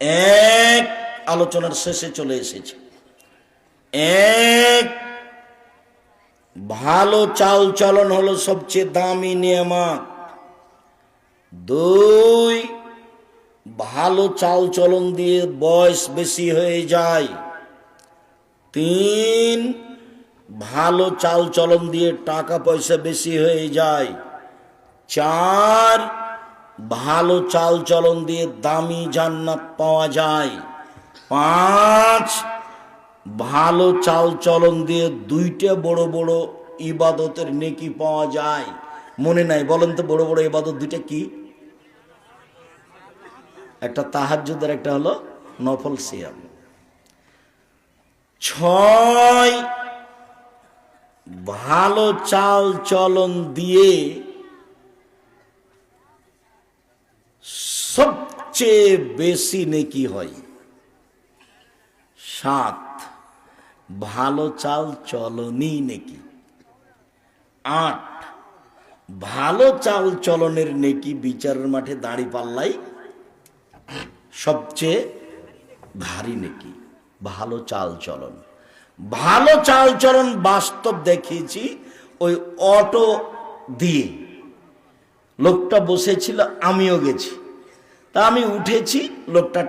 এক, আলোচনার শেষে চলে এসেছে। এক, ভালো চাল চলন হলো সবচেয়ে দামি নিয়ামত। দুই, ভালো চাল চলন দিয়ে বয়স বেশি হয়ে যায়। তিন, ভালো চাল চলন দিয়ে টাকা পয়সা বেশি হয়ে যায়। চার, ভালো চাল চলন দিয়ে দামি জান্নাত পাওয়া যায়। পাঁচ, ভালো চাল চলন দিয়ে দুইটা বড় বড় ইবাদতের নেকি পাওয়া যায়। মনে নাই? বলেন তো বড় বড় ইবাদত দুইটা কি? একটা তাহাজ্জুদের, একটা হলো নফল সিয়াম। ছয়, ভালো চাল চলন দিয়ে সবচেয়ে বেশি নেকি হয়। সাত, ভালো চাল চলনই নেকি। আট, ভালো চাল চলনের নেকি বিচারের মাঠে দাঁড়ি পাল্লাই সবচেয়ে ভারী নেকি ভালো চাল চলন। ভালো চাল চলন বাস্তব দেখিয়েছি। ওই অটো দিয়ে লোকটা বসেছিল, আমিও গেছি, তা আমি উঠেছি, লোকটা